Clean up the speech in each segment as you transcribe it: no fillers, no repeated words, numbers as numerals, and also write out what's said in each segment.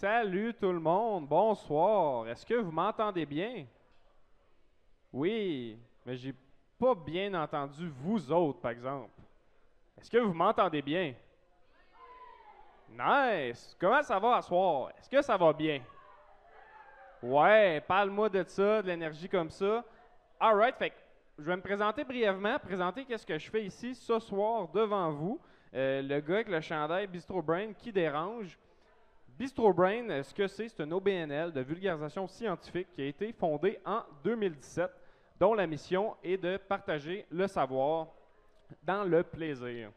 Salut tout le monde, bonsoir. Est-ce que vous m'entendez bien? Oui, mais j'ai pas bien entendu vous autres, par exemple. Est-ce que vous m'entendez bien? Nice! Comment ça va à soir? Est-ce que ça va bien? Ouais, parle-moi de ça, de l'énergie comme ça. Alright, fait que je vais me présenter brièvement, présenter qu'est-ce que je fais ici ce soir devant vous. Le gars avec le chandail Bistro Brain qui dérange. Bistro Brain, ce que c'est un OBNL de vulgarisation scientifique qui a été fondé en 2017, dont la mission est de partager le savoir dans le plaisir.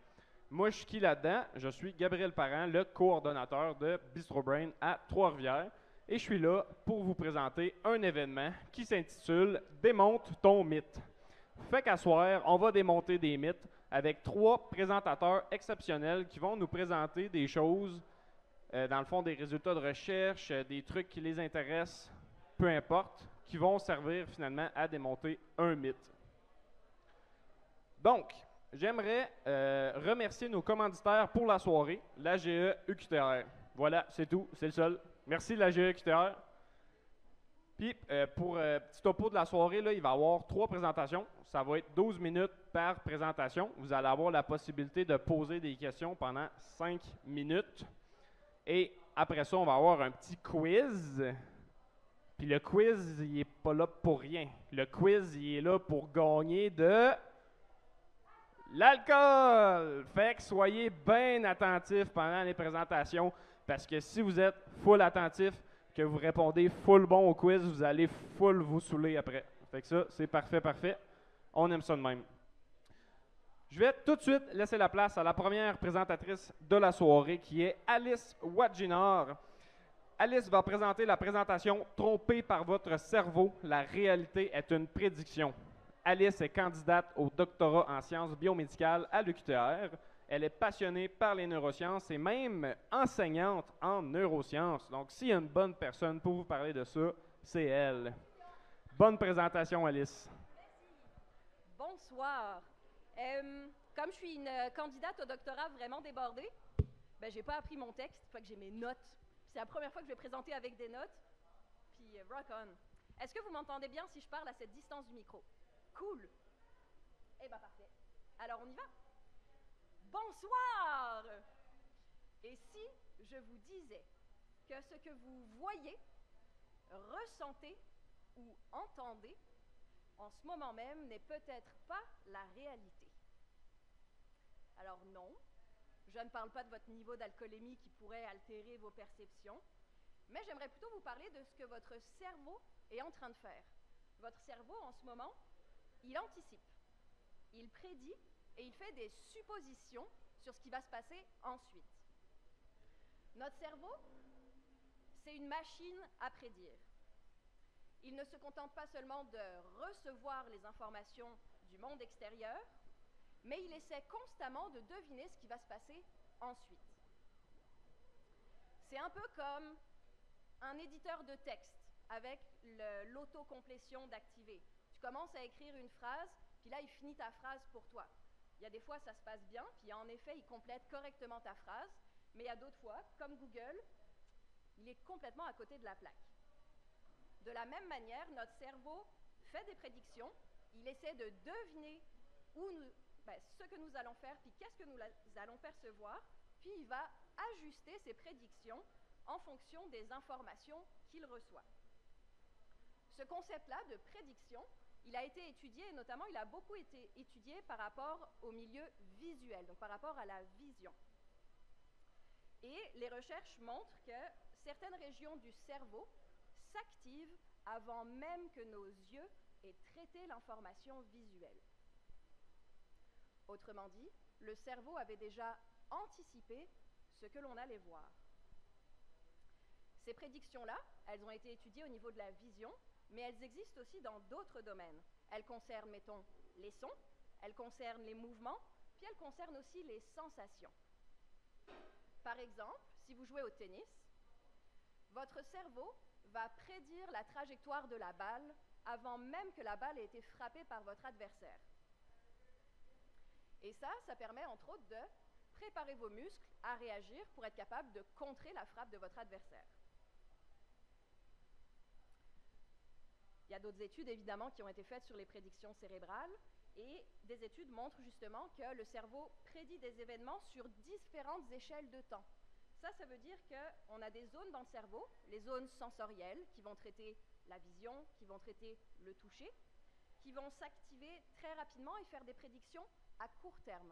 Moi, je suis qui là-dedans? Je suis Gabriel Parent, le coordonnateur de Bistro Brain à Trois-Rivières, et je suis là pour vous présenter un événement qui s'intitule Démonte ton mythe. Fait qu'à soir, on va démonter des mythes avec trois présentateurs exceptionnels qui vont nous présenter des choses dans le fond, des résultats de recherche, des trucs qui les intéressent, peu importe, qui vont servir finalement à démonter un mythe. Donc, j'aimerais remercier nos commanditaires pour la soirée, l'AGE UQTR. Voilà, c'est tout, c'est le seul. Merci l'AGE UQTR. Puis, pour petit topo de la soirée, là, il va y avoir 3 présentations. Ça va être 12 minutes par présentation. Vous allez avoir la possibilité de poser des questions pendant 5 minutes. Et après ça, on va avoir un petit quiz. Puis le quiz, il n'est pas là pour rien. Le quiz, il est là pour gagner de l'alcool. Fait que soyez bien attentifs pendant les présentations, parce que si vous êtes full attentif, que vous répondez full bon au quiz, vous allez full vous saouler après. Fait que ça, c'est parfait, parfait. On aime ça de même. Je vais tout de suite laisser la place à la première présentatrice de la soirée, qui est Alice Wadjinar. Alice va présenter la présentation Trompée par votre cerveau, la réalité est une prédiction. Alice est candidate au doctorat en sciences biomédicales à l'UQTR. Elle est passionnée par les neurosciences et même enseignante en neurosciences. Donc, s'il y a une bonne personne pour vous parler de ça, c'est elle. Bonne présentation, Alice. Bonsoir. Comme je suis une candidate au doctorat vraiment débordée, ben, j'ai pas appris mon texte, il faut que j'ai mes notes. C'est la première fois que je vais présenter avec des notes. Puis rock on. Est-ce que vous m'entendez bien si je parle à cette distance du micro? Cool. Eh ben parfait. Alors on y va. Bonsoir. Et si je vous disais que ce que vous voyez, ressentez ou entendez en ce moment même n'est peut-être pas la réalité? Alors non, je ne parle pas de votre niveau d'alcoolémie qui pourrait altérer vos perceptions, mais j'aimerais plutôt vous parler de ce que votre cerveau est en train de faire. Votre cerveau, en ce moment, il anticipe, il prédit et il fait des suppositions sur ce qui va se passer ensuite. Notre cerveau, c'est une machine à prédire. Il ne se contente pas seulement de recevoir les informations du monde extérieur, mais il essaie constamment de deviner ce qui va se passer ensuite. C'est un peu comme un éditeur de texte avec l'autocomplétion d'activer. Tu commences à écrire une phrase, puis là, il finit ta phrase pour toi. Il y a des fois, ça se passe bien, puis en effet, il complète correctement ta phrase, mais il y a d'autres fois, comme Google, il est complètement à côté de la plaque. De la même manière, notre cerveau fait des prédictions, il essaie de deviner ce que nous allons faire, puis qu'est-ce que nous allons percevoir, puis il va ajuster ses prédictions en fonction des informations qu'il reçoit. Ce concept-là de prédiction, il a été étudié, et notamment il a beaucoup été étudié par rapport au milieu visuel, donc par rapport à la vision. Et les recherches montrent que certaines régions du cerveau s'activent avant même que nos yeux aient traité l'information visuelle. Autrement dit, le cerveau avait déjà anticipé ce que l'on allait voir. Ces prédictions-là, elles ont été étudiées au niveau de la vision, mais elles existent aussi dans d'autres domaines. Elles concernent, mettons, les sons, elles concernent les mouvements, puis elles concernent aussi les sensations. Par exemple, si vous jouez au tennis, votre cerveau va prédire la trajectoire de la balle avant même que la balle ait été frappée par votre adversaire. Et ça permet entre autres de préparer vos muscles à réagir pour être capable de contrer la frappe de votre adversaire. Il y a d'autres études, évidemment, qui ont été faites sur les prédictions cérébrales, et des études montrent justement que le cerveau prédit des événements sur différentes échelles de temps. Ça veut dire qu'on a des zones dans le cerveau, les zones sensorielles, qui vont traiter la vision, qui vont traiter le toucher, qui vont s'activer très rapidement et faire des prédictions à court terme.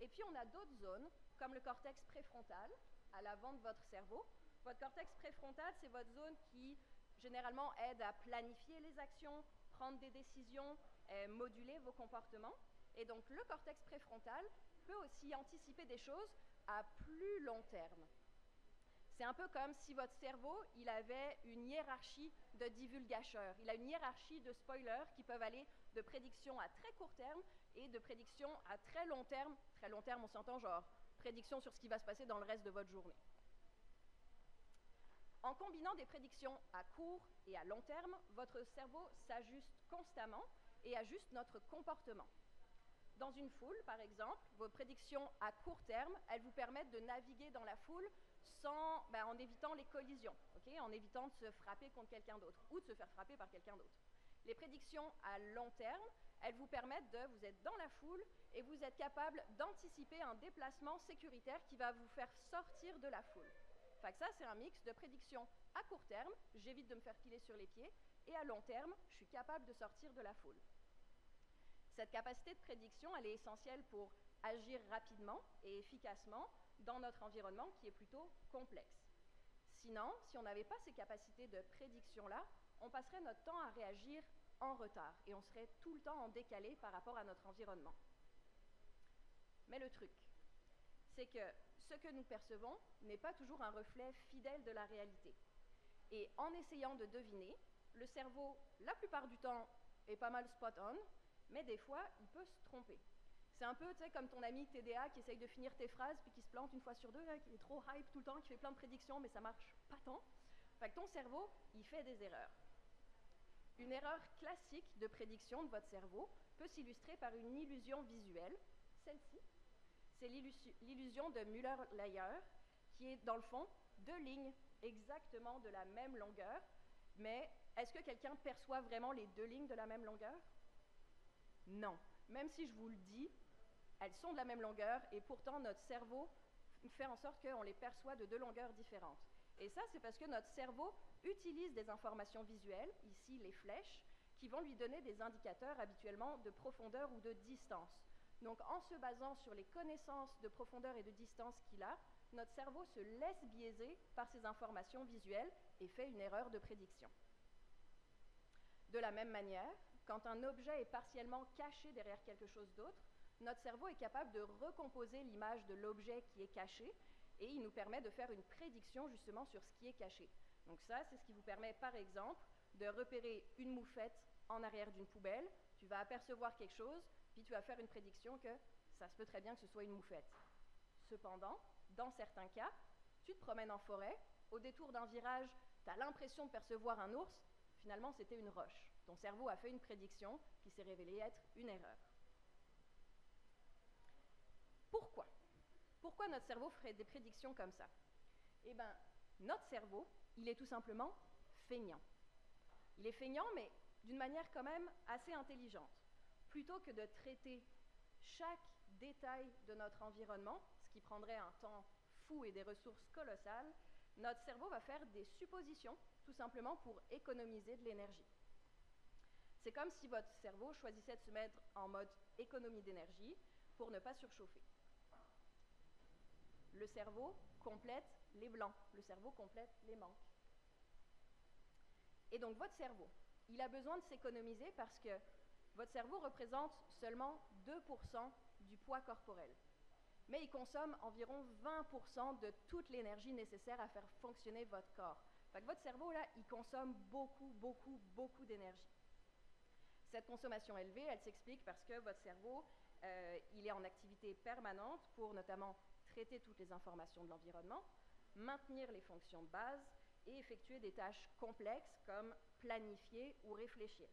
Et puis on a d'autres zones, comme le cortex préfrontal, à l'avant de votre cerveau. Votre cortex préfrontal, c'est votre zone qui, généralement, aide à planifier les actions, prendre des décisions, moduler vos comportements. Et donc le cortex préfrontal peut aussi anticiper des choses à plus long terme. C'est un peu comme si votre cerveau, il avait une hiérarchie de divulgateurs. Il a une hiérarchie de spoilers qui peuvent aller de prédictions à très court terme et de prédictions à très long terme. Très long terme, on s'entend genre prédictions sur ce qui va se passer dans le reste de votre journée. En combinant des prédictions à court et à long terme, votre cerveau s'ajuste constamment et ajuste notre comportement. Dans une foule, par exemple, vos prédictions à court terme, elles vous permettent de naviguer dans la foule en évitant les collisions, en évitant de se frapper contre quelqu'un d'autre ou de se faire frapper par quelqu'un d'autre. Les prédictions à long terme, elles vous permettent vous êtes dans la foule et vous êtes capable d'anticiper un déplacement sécuritaire qui va vous faire sortir de la foule. Fait que ça, c'est un mix de prédictions à court terme, j'évite de me faire piler sur les pieds, et à long terme, je suis capable de sortir de la foule. Cette capacité de prédiction, elle est essentielle pour agir rapidement et efficacement dans notre environnement qui est plutôt complexe. Sinon, si on n'avait pas ces capacités de prédiction-là, on passerait notre temps à réagir en retard et on serait tout le temps en décalé par rapport à notre environnement. Mais le truc, c'est que ce que nous percevons n'est pas toujours un reflet fidèle de la réalité. Et en essayant de deviner, le cerveau, la plupart du temps, est pas mal spot-on, mais des fois, il peut se tromper. C'est un peu, tu sais, comme ton ami TDA qui essaye de finir tes phrases puis qui se plante une fois sur deux, qui est trop hype tout le temps, qui fait plein de prédictions, mais ça marche pas tant. Fait que ton cerveau, il fait des erreurs. Une erreur classique de prédiction de votre cerveau peut s'illustrer par une illusion visuelle, celle-ci. C'est l'illusion de Müller-Lyer, qui est, dans le fond, deux lignes exactement de la même longueur, mais est-ce que quelqu'un perçoit vraiment les deux lignes de la même longueur? Non. Même si je vous le dis, elles sont de la même longueur et pourtant notre cerveau fait en sorte qu'on les perçoit de deux longueurs différentes. Et ça, c'est parce que notre cerveau utilise des informations visuelles, ici les flèches, qui vont lui donner des indicateurs habituellement de profondeur ou de distance. Donc en se basant sur les connaissances de profondeur et de distance qu'il a, notre cerveau se laisse biaiser par ces informations visuelles et fait une erreur de prédiction. De la même manière, quand un objet est partiellement caché derrière quelque chose d'autre, notre cerveau est capable de recomposer l'image de l'objet qui est caché et il nous permet de faire une prédiction justement sur ce qui est caché. Donc ça, c'est ce qui vous permet par exemple de repérer une moufette en arrière d'une poubelle, tu vas apercevoir quelque chose, puis tu vas faire une prédiction que ça se peut très bien que ce soit une moufette. Cependant, dans certains cas, tu te promènes en forêt, au détour d'un virage, tu as l'impression de percevoir un ours, finalement c'était une roche. Ton cerveau a fait une prédiction qui s'est révélée être une erreur. Pourquoi? Pourquoi notre cerveau ferait des prédictions comme ça? Eh bien, notre cerveau, il est tout simplement feignant. Il est feignant, mais d'une manière quand même assez intelligente. Plutôt que de traiter chaque détail de notre environnement, ce qui prendrait un temps fou et des ressources colossales, notre cerveau va faire des suppositions, tout simplement pour économiser de l'énergie. C'est comme si votre cerveau choisissait de se mettre en mode économie d'énergie pour ne pas surchauffer. Le cerveau complète les blancs, le cerveau complète les manques. Et donc votre cerveau, il a besoin de s'économiser parce que votre cerveau représente seulement 2% du poids corporel. Mais il consomme environ 20% de toute l'énergie nécessaire à faire fonctionner votre corps. Fait que votre cerveau, là, il consomme beaucoup d'énergie. Cette consommation élevée, elle s'explique parce que votre cerveau, il est en activité permanente pour notamment traiter toutes les informations de l'environnement, maintenir les fonctions de base et effectuer des tâches complexes comme planifier ou réfléchir.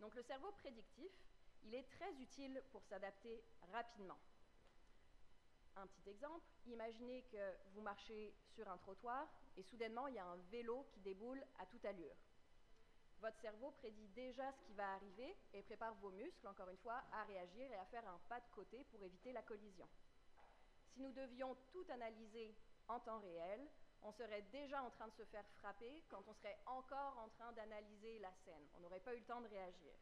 Donc le cerveau prédictif, il est très utile pour s'adapter rapidement. Un petit exemple, imaginez que vous marchez sur un trottoir et soudainement il y a un vélo qui déboule à toute allure. Votre cerveau prédit déjà ce qui va arriver et prépare vos muscles, encore une fois, à réagir et à faire un pas de côté pour éviter la collision. Si nous devions tout analyser en temps réel, on serait déjà en train de se faire frapper quand on serait encore en train d'analyser la scène. On n'aurait pas eu le temps de réagir.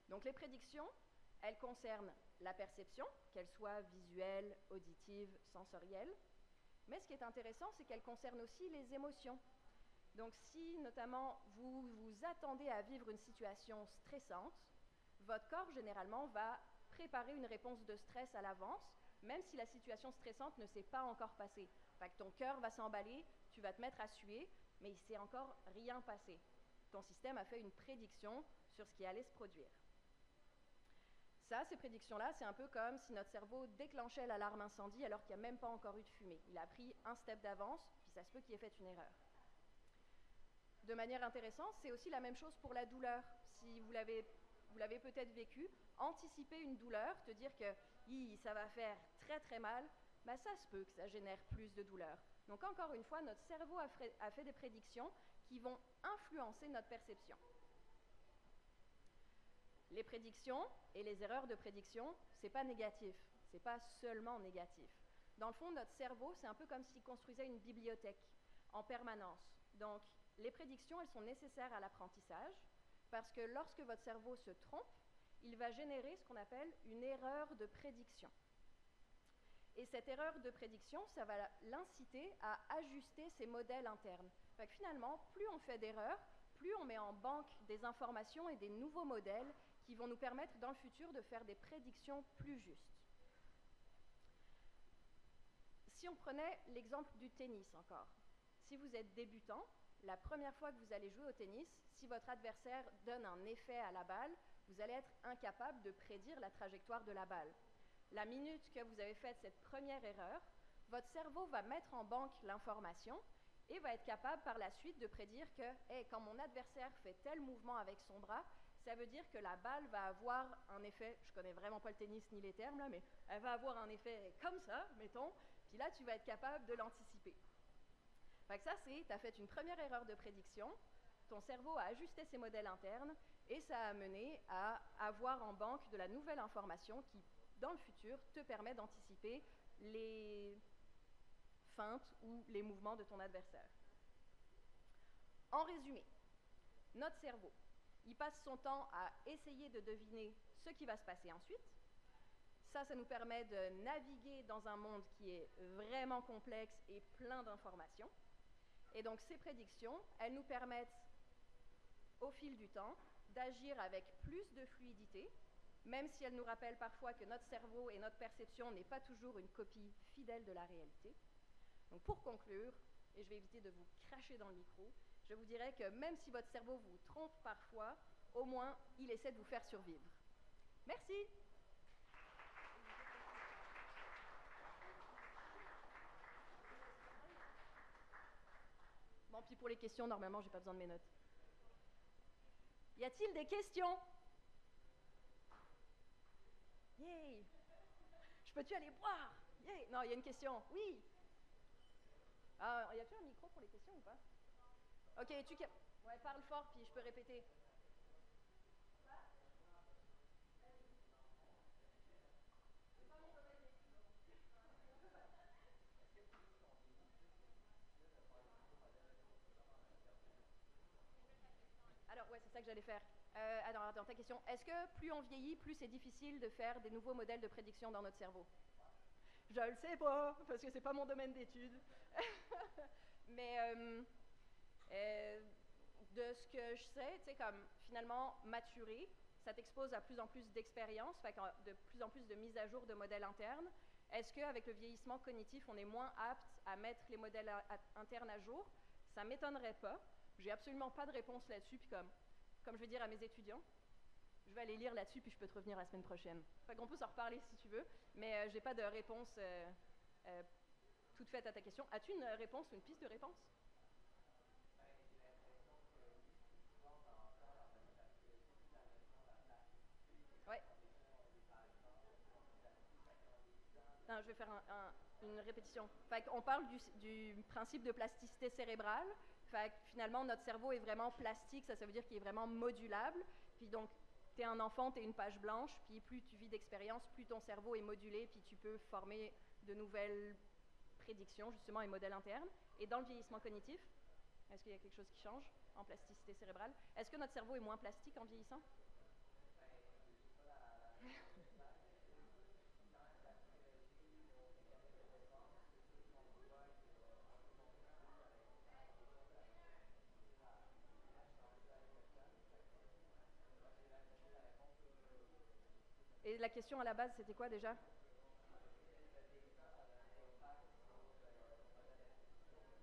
Donc les prédictions, elles concernent la perception, qu'elle soit visuelle, auditive, sensorielle. Mais ce qui est intéressant, c'est qu'elle concerne aussi les émotions. Donc si notamment vous vous attendez à vivre une situation stressante, votre corps généralement va préparer une réponse de stress à l'avance, même si la situation stressante ne s'est pas encore passée. Fait que ton cœur va s'emballer, tu vas te mettre à suer, mais il ne s'est encore rien passé. Ton système a fait une prédiction sur ce qui allait se produire. Ça, ces prédictions-là, c'est un peu comme si notre cerveau déclenchait l'alarme incendie alors qu'il n'y a même pas encore eu de fumée. Il a pris un step d'avance, puis ça se peut qu'il ait fait une erreur. De manière intéressante, c'est aussi la même chose pour la douleur. Si vous l'avez peut-être vécu, anticiper une douleur, te dire que ça va faire très très mal, bah ça se peut que ça génère plus de douleur. Donc encore une fois, notre cerveau a fait des prédictions qui vont influencer notre perception. Les prédictions et les erreurs de prédiction, c'est pas négatif, c'est pas seulement négatif. Dans le fond, notre cerveau, c'est un peu comme s'il construisait une bibliothèque en permanence. Donc, les prédictions, elles sont nécessaires à l'apprentissage parce que lorsque votre cerveau se trompe, il va générer ce qu'on appelle une erreur de prédiction. Et cette erreur de prédiction, ça va l'inciter à ajuster ses modèles internes. Fait que finalement, plus on fait d'erreurs, plus on met en banque des informations et des nouveaux modèles qui vont nous permettre dans le futur de faire des prédictions plus justes. Si on prenait l'exemple du tennis encore, si vous êtes débutant, la première fois que vous allez jouer au tennis, si votre adversaire donne un effet à la balle, vous allez être incapable de prédire la trajectoire de la balle. La minute que vous avez fait cette première erreur, votre cerveau va mettre en banque l'information et va être capable par la suite de prédire que quand mon adversaire fait tel mouvement avec son bras, ça veut dire que la balle va avoir un effet, je connais vraiment pas le tennis ni les termes là, mais elle va avoir un effet comme ça, mettons, puis là tu vas être capable de l'anticiper. Fait que ça c'est, tu as fait une première erreur de prédiction, ton cerveau a ajusté ses modèles internes et ça a mené à avoir en banque de la nouvelle information qui, dans le futur, te permet d'anticiper les feintes ou les mouvements de ton adversaire. En résumé, notre cerveau, il passe son temps à essayer de deviner ce qui va se passer ensuite. Ça nous permet de naviguer dans un monde qui est vraiment complexe et plein d'informations. Et donc ces prédictions, elles nous permettent, au fil du temps, d'agir avec plus de fluidité, même si elles nous rappellent parfois que notre cerveau et notre perception n'est pas toujours une copie fidèle de la réalité. Donc pour conclure, et je vais éviter de vous cracher dans le micro, je vous dirais que même si votre cerveau vous trompe parfois, au moins il essaie de vous faire survivre. Merci. Bon, puis pour les questions, normalement, j'ai pas besoin de mes notes. Y a-t-il des questions? Yay! Je peux-tu aller boire? Yay! Non, il y a une question. Oui! Ah, y a-t-il un micro pour les questions ou pas? Ok, ouais, parle fort, puis je peux répéter. Alors, ouais, c'est ça que j'allais faire. Attends, ta question. Est-ce que plus on vieillit, plus c'est difficile de faire des nouveaux modèles de prédiction dans notre cerveau? Je le sais pas, parce que c'est pas mon domaine d'étude. Mais de ce que je sais, tu sais, comme finalement maturer, ça t'expose à plus en plus d'expériences, de plus en plus de mise à jour de modèles internes. Est-ce qu'avec le vieillissement cognitif, on est moins apte à mettre les modèles internes à jour? Ça m'étonnerait pas. J'ai absolument pas de réponse là-dessus, puis comme je vais dire à mes étudiants, je vais aller lire là-dessus, puis je peux te revenir la semaine prochaine. Fait qu'on peut s'en reparler si tu veux, mais j'ai pas de réponse toute faite à ta question. As-tu une réponse ou une piste de réponse? Ouais. Non, je vais faire une répétition. Fait qu'on parle du principe de plasticité cérébrale. Fait que finalement, notre cerveau est vraiment plastique, ça veut dire qu'il est vraiment modulable. Puis donc, tu es un enfant, tu es une page blanche, puis plus tu vis d'expérience, plus ton cerveau est modulé, puis tu peux former de nouvelles prédictions, justement, et modèles internes. Et dans le vieillissement cognitif, est-ce qu'il y a quelque chose qui change en plasticité cérébrale? Est-ce que notre cerveau est moins plastique en vieillissant? Et la question à la base, c'était quoi déjà?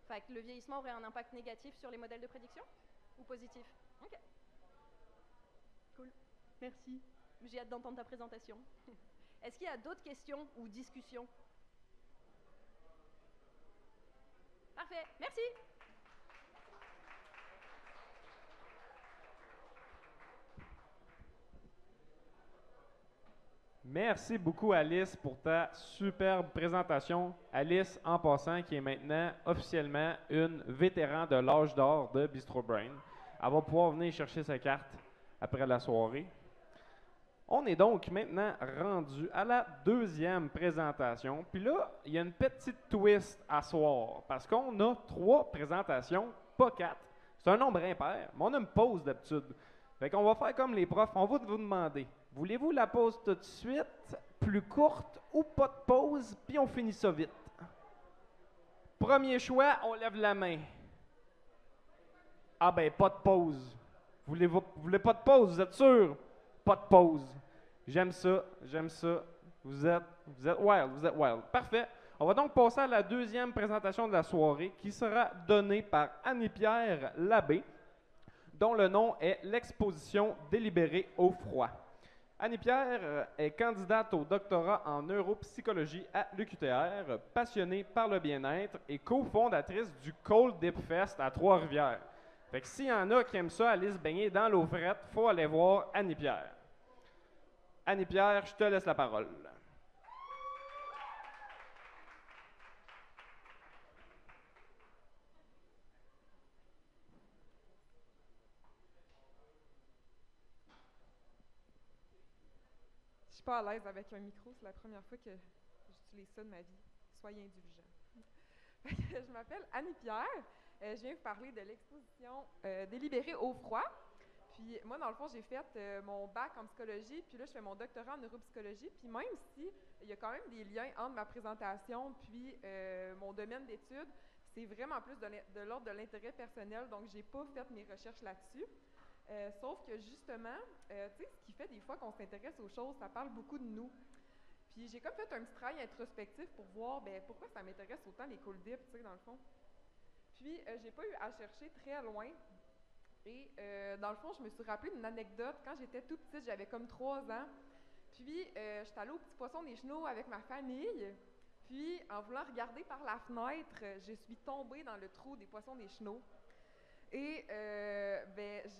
Fait que le vieillissement aurait un impact négatif sur les modèles de prédiction? Ou positif? Ok. Cool. Merci. J'ai hâte d'entendre ta présentation. Est-ce qu'il y a d'autres questions ou discussions? Parfait. Merci. Merci beaucoup, Alice, pour ta superbe présentation. Alice, en passant, qui est maintenant officiellement une vétéran de l'âge d'or de Bistro Brain. Elle va pouvoir venir chercher sa carte après la soirée. On est donc maintenant rendu à la deuxième présentation. Puis là, il y a une petite twist à soir, parce qu'on a 3 présentations, pas 4. C'est un nombre impair, mais on a une pause d'habitude. Fait qu'on va faire comme les profs, on va vous demander, voulez-vous la pause tout de suite, plus courte ou pas de pause, puis on finit ça vite. Premier choix, on lève la main. Ah ben, pas de pause. Vous voulez pas de pause, vous êtes sûr? Pas de pause. J'aime ça, j'aime ça. Vous êtes wild, vous êtes wild. Parfait. On va donc passer à la deuxième présentation de la soirée qui sera donnée par Annie-Pierre Labbé, dont le nom est l'exposition délibérée au froid. Annie-Pierre est candidate au doctorat en neuropsychologie à l'UQTR, passionnée par le bien-être et cofondatrice du Cold Dip Fest à Trois-Rivières. Fait que s'il y en a qui aiment ça, aller se baigner dans l'eau frette, il faut aller voir Annie-Pierre. Annie-Pierre, je te laisse la parole. Je suis pas à l'aise avec un micro, c'est la première fois que j'utilise ça de ma vie. Soyez indulgents. Je m'appelle Annie-Pierre. Je viens vous parler de l'exposition délibérée au froid. Puis moi, dans le fond, j'ai fait mon bac en psychologie, puis là, je fais mon doctorat en neuropsychologie. Puis même si il y a quand même des liens entre ma présentation puis mon domaine d'études, c'est vraiment plus de l'ordre de l'intérêt personnel, donc j'ai pas fait mes recherches là-dessus. Sauf que justement, tu sais, ce qui fait des fois qu'on s'intéresse aux choses, ça parle beaucoup de nous. Puis j'ai comme fait un petit travail introspectif pour voir pourquoi ça m'intéresse autant les cold dips, tu sais, dans le fond. Puis j'ai pas eu à chercher très loin. Et dans le fond, je me suis rappelé d'une anecdote. Quand j'étais tout petite, j'avais comme 3 ans. Puis j'étais allée au Petit Poisson des Chenaux avec ma famille. Puis en voulant regarder par la fenêtre, je suis tombée dans le trou des Poissons des Chenaux. Et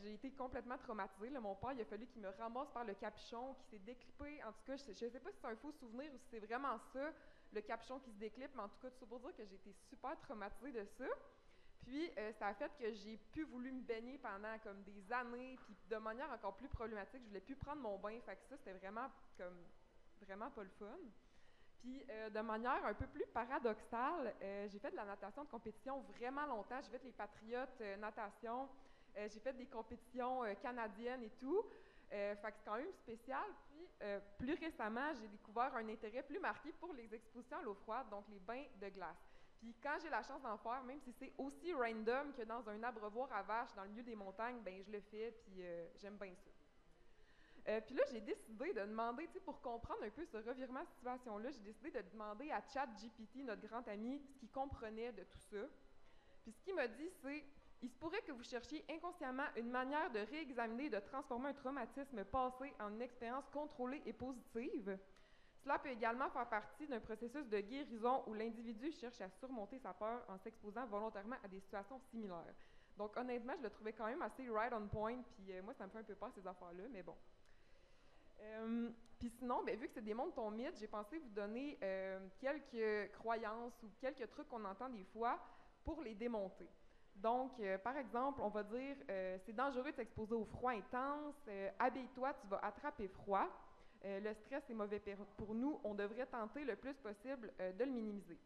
j'ai été complètement traumatisée. Là, mon père, il a fallu qu'il me ramasse par le capuchon qui s'est déclippé. En tout cas, je ne sais pas si c'est un faux souvenir ou si c'est vraiment ça, le capuchon qui se déclippe, mais en tout cas, tout ça pour dire que j'ai été super traumatisée de ça. Puis, ça a fait que j'ai plus voulu me baigner pendant comme des années, puis de manière encore plus problématique, je voulais plus prendre mon bain. Fait que ça, c'était vraiment pas le fun. Puis, de manière un peu plus paradoxale, j'ai fait de la natation de compétition vraiment longtemps. J'ai fait les Patriotes natation, j'ai fait des compétitions canadiennes et tout. Fait que c'est quand même spécial. Puis, plus récemment, j'ai découvert un intérêt plus marqué pour les expositions à l'eau froide, donc les bains de glace. Puis quand j'ai la chance d'en faire, même si c'est aussi random que dans un abreuvoir à vaches dans le milieu des montagnes, ben je le fais, puis j'aime bien ça. Puis là, j'ai décidé de demander, tu sais, pour comprendre un peu ce revirement de situation-là, j'ai décidé de demander à ChatGPT, notre grand ami, ce qu'il comprenait de tout ça. Puis ce qu'il m'a dit, c'est « Il se pourrait que vous cherchiez inconsciemment une manière de réexaminer et de transformer un traumatisme passé en une expérience contrôlée et positive. » Cela peut également faire partie d'un processus de guérison où l'individu cherche à surmonter sa peur en s'exposant volontairement à des situations similaires. Donc honnêtement, je le trouvais quand même assez right on point, puis moi ça me fait un peu peur ces affaires-là, mais bon. Puis sinon, vu que c'est démontre ton mythe, j'ai pensé vous donner quelques croyances ou quelques trucs qu'on entend des fois pour les démonter. Donc, par exemple, on va dire, c'est dangereux de s'exposer au froid intense, habille-toi, tu vas attraper froid. Le stress est mauvais pour nous, on devrait tenter le plus possible de le minimiser.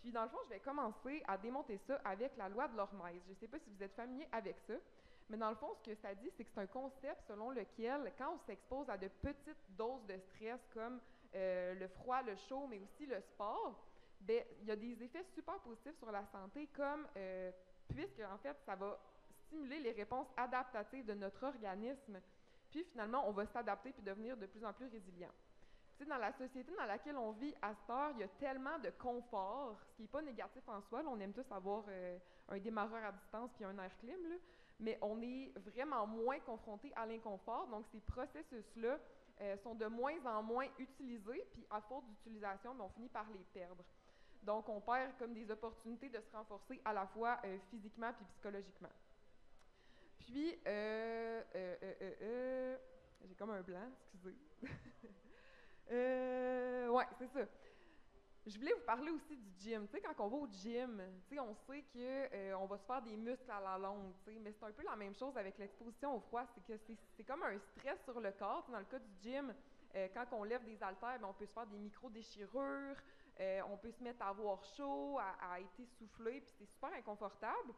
Puis, dans le fond, je vais commencer à démonter ça avec la loi de l'Hormèse. Je ne sais pas si vous êtes familier avec ça, mais dans le fond, ce que ça dit, c'est que c'est un concept selon lequel, quand on s'expose à de petites doses de stress, comme le froid, le chaud, mais aussi le sport, bien, il y a des effets super positifs sur la santé, comme puisque, en fait, ça va stimuler les réponses adaptatives de notre organisme, puis finalement, on va s'adapter puis devenir de plus en plus résilient. Tu sais, dans la société dans laquelle on vit à cette heure, il y a tellement de confort, ce qui n'est pas négatif en soi. Là, on aime tous avoir un démarreur à distance puis un air clim, là, mais on est vraiment moins confronté à l'inconfort. Donc, ces processus-là sont de moins en moins utilisés, puis à faute d'utilisation, on finit par les perdre. Donc, on perd comme des opportunités de se renforcer à la fois physiquement puis psychologiquement. Puis, j'ai comme un blanc, excusez. Ouais, c'est ça. Je voulais vous parler aussi du gym. Tu sais, quand on va au gym, tu sais, on sait que on va se faire des muscles à la longue, tu sais, mais c'est un peu la même chose avec l'exposition au froid, c'est que c'est comme un stress sur le corps. Dans le cas du gym, quand on lève des haltères, on peut se faire des micro-déchirures, on peut se mettre à avoir chaud, à être essoufflé, puis c'est super inconfortable.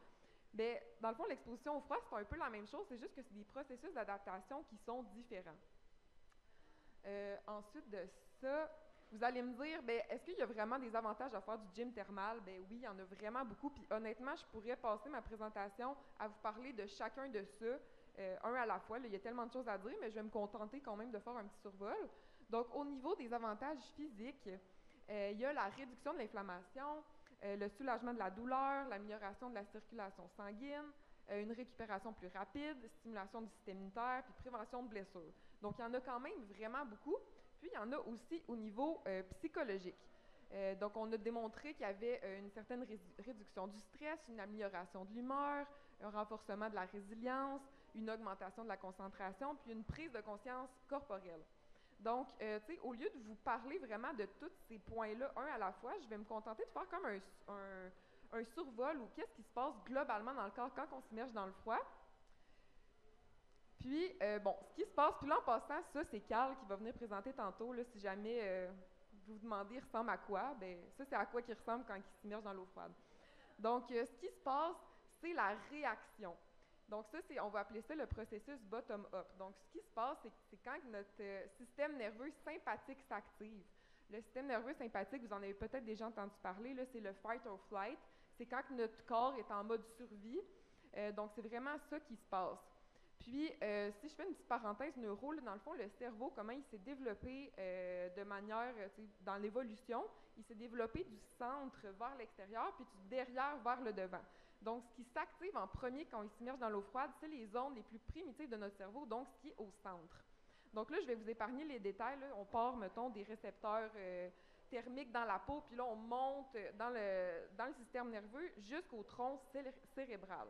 Mais dans le fond, l'exposition au froid, c'est un peu la même chose, c'est juste que c'est des processus d'adaptation qui sont différents. Ensuite de ça, vous allez me dire, ben, est-ce qu'il y a vraiment des avantages à faire du gym thermal? Ben oui, il y en a vraiment beaucoup. Puis honnêtement, je pourrais passer ma présentation à vous parler de chacun de ça, un à la fois. Là, il y a tellement de choses à dire, mais je vais me contenter quand même de faire un petit survol. Donc, au niveau des avantages physiques, il y a la réduction de l'inflammation, le soulagement de la douleur, l'amélioration de la circulation sanguine, une récupération plus rapide, stimulation du système immunitaire, puis prévention de blessures. Donc, il y en a quand même vraiment beaucoup. Puis, il y en a aussi au niveau psychologique. Donc, on a démontré qu'il y avait une certaine réduction du stress, une amélioration de l'humeur, un renforcement de la résilience, une augmentation de la concentration, puis une prise de conscience corporelle. Donc, tu sais, au lieu de vous parler vraiment de tous ces points-là, un à la fois, je vais me contenter de faire comme un survol ou qu'est-ce qui se passe globalement dans le corps quand on s'immerge dans le froid. Puis, bon, ce qui se passe, puis là, en passant, ça, c'est Carl qui va venir présenter tantôt, là, si jamais vous vous demandez, il ressemble à quoi, bien, ça, c'est à quoi qu'il ressemble quand il s'immerge dans l'eau froide. Donc, ce qui se passe, c'est la réaction. Donc, ça, on va appeler ça le processus bottom-up. Donc, ce qui se passe, c'est quand notre système nerveux sympathique s'active. Le système nerveux sympathique, vous en avez peut-être déjà entendu parler, là, c'est le fight or flight. C'est quand notre corps est en mode survie. Donc, c'est vraiment ça qui se passe. Puis, si je fais une petite parenthèse neuro, là, dans le fond, le cerveau, comment il s'est développé de manière, dans l'évolution, il s'est développé du centre vers l'extérieur, puis du derrière vers le devant. Donc, ce qui s'active en premier quand on s'immerge dans l'eau froide, c'est les zones les plus primitives de notre cerveau, donc ce qui est au centre. Donc là, je vais vous épargner les détails. Là. On part, mettons, des récepteurs thermiques dans la peau, puis là, on monte dans le système nerveux jusqu'au tronc cérébral.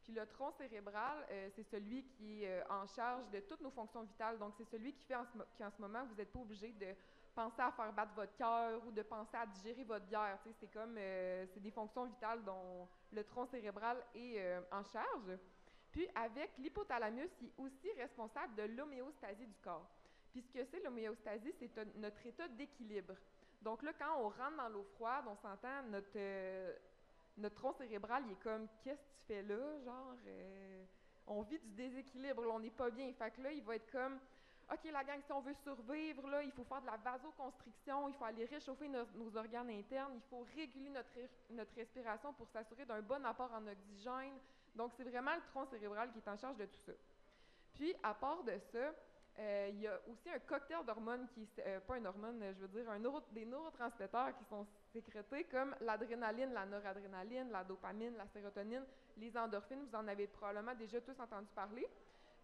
Puis le tronc cérébral, c'est celui qui est en charge de toutes nos fonctions vitales. Donc, c'est celui qui fait qu'en ce moment, vous n'êtes pas obligé de penser à faire battre votre cœur ou de penser à digérer votre bière. Tu sais, c'est comme, c'est des fonctions vitales dont le tronc cérébral est en charge. Puis, avec l'hypothalamus, qui est aussi responsable de l'homéostasie du corps. Puis, ce que c'est l'homéostasie, c'est notre état d'équilibre. Donc là, quand on rentre dans l'eau froide, on s'entend, notre tronc cérébral, il est comme, qu'est-ce que tu fais là? Genre, on vit du déséquilibre, là, on n'est pas bien. Fait que là, il va être comme, OK, la gang, si on veut survivre, là, il faut faire de la vasoconstriction, il faut aller réchauffer nos organes internes, il faut réguler notre respiration pour s'assurer d'un bon apport en oxygène. Donc, c'est vraiment le tronc cérébral qui est en charge de tout ça. Puis, à part de ça, il y a aussi un cocktail d'hormones qui, pas une hormone, je veux dire, des neurotransmetteurs qui sont sécrétés comme l'adrénaline, la noradrénaline, la dopamine, la sérotonine, les endorphines, vous en avez probablement déjà tous entendu parler.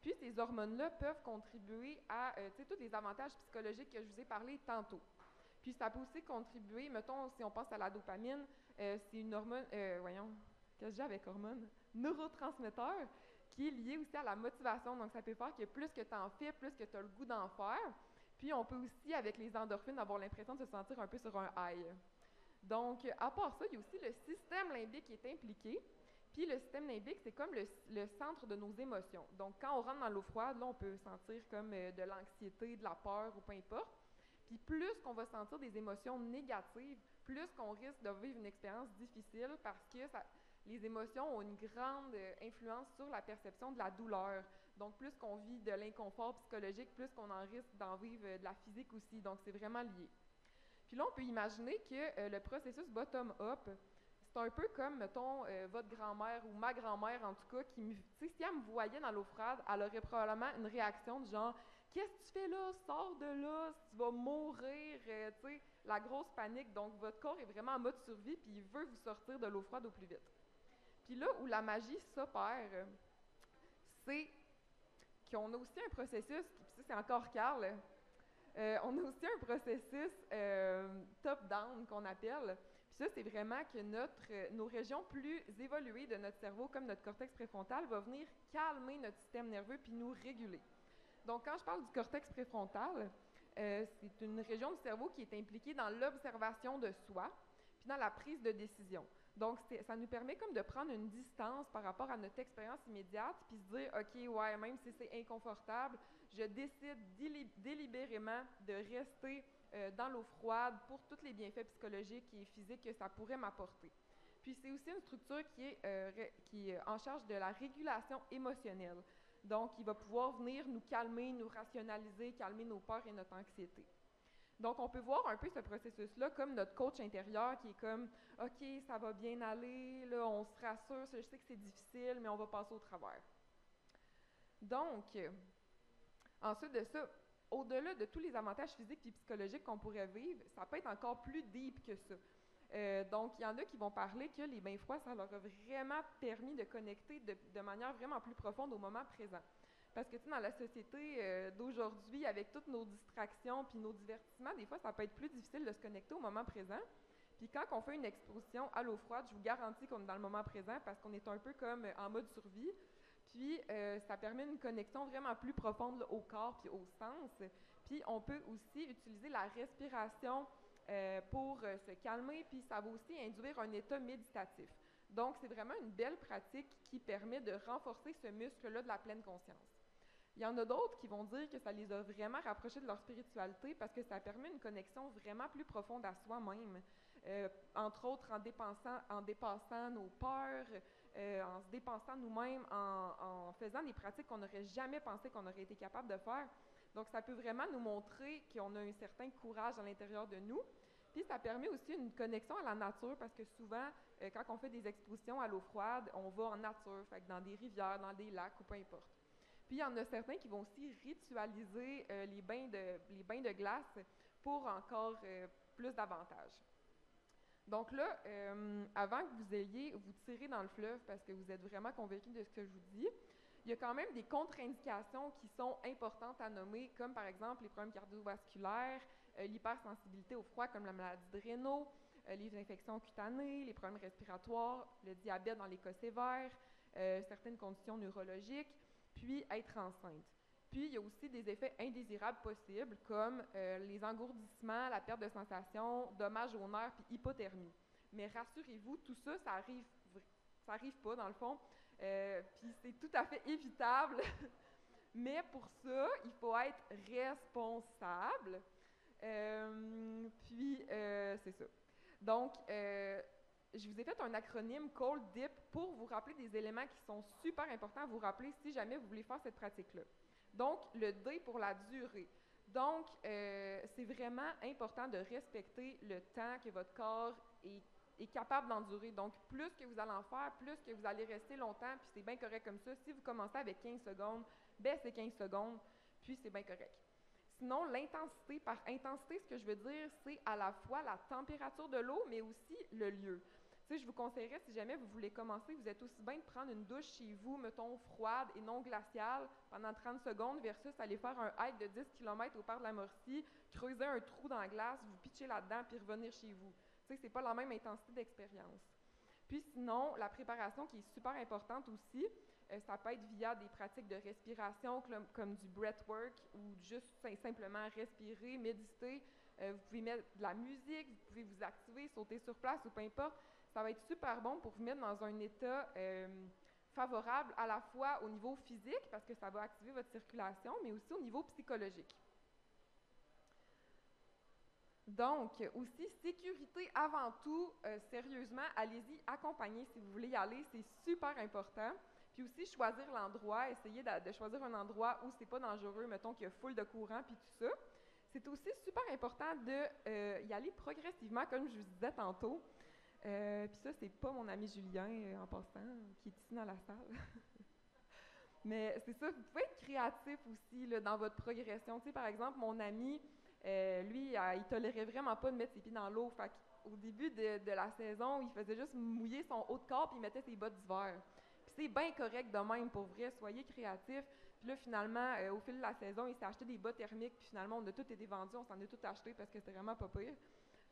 Puis, ces hormones-là peuvent contribuer à tous les avantages psychologiques que je vous ai parlé tantôt. Puis, ça peut aussi contribuer, mettons, si on pense à la dopamine, c'est une hormone, qu'est-ce que j'ai avec hormone? Neurotransmetteur, qui est lié aussi à la motivation. Donc, ça peut faire que plus que tu en fais, plus que tu as le goût d'en faire. Puis, on peut aussi, avec les endorphines, avoir l'impression de se sentir un peu sur un high. Donc, à part ça, il y a aussi le système limbique qui est impliqué. Puis le système limbique, c'est comme le centre de nos émotions. Donc, quand on rentre dans l'eau froide, là, on peut sentir comme de l'anxiété, de la peur ou peu importe. Puis plus qu'on va sentir des émotions négatives, plus qu'on risque de vivre une expérience difficile parce que les émotions ont une grande influence sur la perception de la douleur. Donc, plus qu'on vit de l'inconfort psychologique, plus qu'on en risque d'en vivre de la physique aussi. Donc, c'est vraiment lié. Puis là, on peut imaginer que le processus bottom-up, c'est un peu comme, mettons, votre grand-mère ou ma grand-mère, en tout cas, si elle me voyait dans l'eau froide, elle aurait probablement une réaction du genre « Qu'est-ce que tu fais là? Sors de là, tu vas mourir! » Tu sais, la grosse panique. Donc, votre corps est vraiment en mode survie, puis il veut vous sortir de l'eau froide au plus vite. Puis là où la magie s'opère, c'est qu'on a aussi un processus, puis ça c'est encore Carl, on a aussi un processus top-down qu'on appelle. Puis ça, c'est vraiment que nos régions plus évoluées de notre cerveau, comme notre cortex préfrontal, va venir calmer notre système nerveux puis nous réguler. Donc, quand je parle du cortex préfrontal, c'est une région du cerveau qui est impliquée dans l'observation de soi puis dans la prise de décision. Donc, ça nous permet comme de prendre une distance par rapport à notre expérience immédiate puis se dire, OK, ouais, même si c'est inconfortable, je décide délibérément de rester dans l'eau froide pour tous les bienfaits psychologiques et physiques que ça pourrait m'apporter. Puis, c'est aussi une structure qui est en charge de la régulation émotionnelle. Donc, il va pouvoir venir nous calmer, nous rationaliser, calmer nos peurs et notre anxiété. Donc, on peut voir un peu ce processus-là comme notre coach intérieur qui est comme « OK, ça va bien aller, là, on se rassure, je sais que c'est difficile, mais on va passer au travers. » Donc, ensuite de ça, au-delà de tous les avantages physiques et psychologiques qu'on pourrait vivre, ça peut être encore plus deep que ça. Donc, il y en a qui vont parler que les bains froids, ça leur a vraiment permis de connecter de manière vraiment plus profonde au moment présent. Parce que, tu sais, dans la société d'aujourd'hui, avec toutes nos distractions puis nos divertissements, des fois, ça peut être plus difficile de se connecter au moment présent. Puis quand on fait une exposition à l'eau froide, je vous garantis qu'on est dans le moment présent parce qu'on est un peu comme en mode survie. Puis, ça permet une connexion vraiment plus profonde là, au corps puis au sens. Puis, on peut aussi utiliser la respiration pour se calmer, puis ça va aussi induire un état méditatif. Donc, c'est vraiment une belle pratique qui permet de renforcer ce muscle-là de la pleine conscience. Il y en a d'autres qui vont dire que ça les a vraiment rapprochés de leur spiritualité parce que ça permet une connexion vraiment plus profonde à soi-même, entre autres en dépassant nos peurs, en se dépassant nous-mêmes, en faisant des pratiques qu'on n'aurait jamais pensé qu'on aurait été capable de faire. Donc, ça peut vraiment nous montrer qu'on a un certain courage à l'intérieur de nous. Puis, ça permet aussi une connexion à la nature parce que souvent, quand on fait des expositions à l'eau froide, on va en nature, fait que dans des rivières, dans des lacs ou peu importe. Puis, il y en a certains qui vont aussi ritualiser les bains de glace pour encore plus d'avantages. Donc là, avant que vous ayez vous tirez dans le fleuve parce que vous êtes vraiment convaincu de ce que je vous dis, il y a quand même des contre-indications qui sont importantes à nommer, comme par exemple les problèmes cardiovasculaires, l'hypersensibilité au froid comme la maladie de Raynaud, les infections cutanées, les problèmes respiratoires, le diabète dans les cas sévères, certaines conditions neurologiques, puis être enceinte. Puis, il y a aussi des effets indésirables possibles, comme les engourdissements, la perte de sensation, dommages aux nerfs, puis hypothermie. Mais rassurez-vous, tout ça, ça arrive pas, dans le fond. Puis, c'est tout à fait évitable. Mais pour ça, il faut être responsable. C'est ça. Donc, je vous ai fait un acronyme Cold Dip pour vous rappeler des éléments qui sont super importants à vous rappeler si jamais vous voulez faire cette pratique-là. Donc, le D pour la durée. Donc, c'est vraiment important de respecter le temps que votre corps est capable d'endurer. Donc, plus que vous allez en faire, plus que vous allez rester longtemps, puis c'est bien correct comme ça. Si vous commencez avec 15 secondes, ben c'est 15 secondes, puis c'est bien correct. Sinon, l'intensité, par intensité, ce que je veux dire, c'est à la fois la température de l'eau, mais aussi le lieu. Tu sais, je vous conseillerais, si jamais vous voulez commencer, vous êtes aussi bien de prendre une douche chez vous, mettons, froide et non glaciale, pendant 30 secondes, versus aller faire un hike de 10 km au parc de la Morcie, creuser un trou dans la glace, vous pitcher là-dedans, puis revenir chez vous. Tu sais, c'est pas la même intensité d'expérience. Puis sinon, la préparation qui est super importante aussi, ça peut être via des pratiques de respiration comme du breathwork ou juste simplement respirer, méditer. Vous pouvez mettre de la musique, vous pouvez vous activer, sauter sur place ou peu importe. ça va être super bon pour vous mettre dans un état favorable à la fois au niveau physique, parce que ça va activer votre circulation, mais aussi au niveau psychologique. Donc, aussi, sécurité avant tout, sérieusement, allez-y accompagné si vous voulez y aller, c'est super important. Puis aussi, choisir l'endroit, essayer de choisir un endroit où c'est pas dangereux, mettons qu'il y a full de courant, puis tout ça. C'est aussi super important de y aller progressivement, comme je vous disais tantôt. Puis ça, c'est pas mon ami Julien, en passant, qui est ici dans la salle. Mais c'est ça, vous pouvez être créatif aussi là, dans votre progression. Tu sais, par exemple, mon ami, lui, il tolérait vraiment pas de mettre ses pieds dans l'eau. Fait qu'au début de la saison, il faisait juste mouiller son haut de corps puis il mettait ses bottes d'hiver. Puis c'est bien correct de même, pour vrai, soyez créatifs. Puis là, finalement, au fil de la saison, il s'est acheté des bottes thermiques, puis finalement, on a tout été vendus, on s'en est tout acheté parce que c'était vraiment pas pire.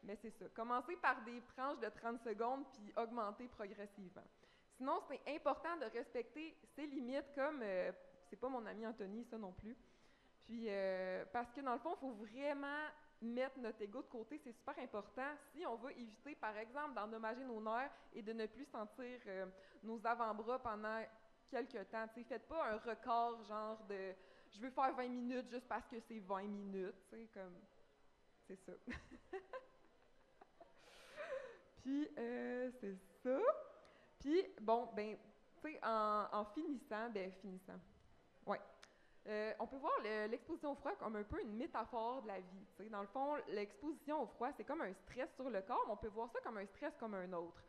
Mais c'est ça. Commencez par des tranches de 30 secondes, puis augmentez progressivement. Sinon, c'est important de respecter ses limites, comme, c'est pas mon ami Anthony, ça non plus. Puis, parce que dans le fond, il faut vraiment mettre notre ego de côté, c'est super important. Si on veut éviter, par exemple, d'endommager nos nerfs et de ne plus sentir nos avant-bras pendant quelques temps, tu sais, faites pas un record genre de « je veux faire 20 minutes juste parce que c'est 20 minutes », tu sais, comme, c'est ça. Puis, c'est ça. Puis, bon, ben, tu sais, en finissant, ouais. On peut voir l'exposition au froid comme un peu une métaphore de la vie. T'sais. Dans le fond, l'exposition au froid, c'est comme un stress sur le corps, mais on peut voir ça comme un stress comme un autre.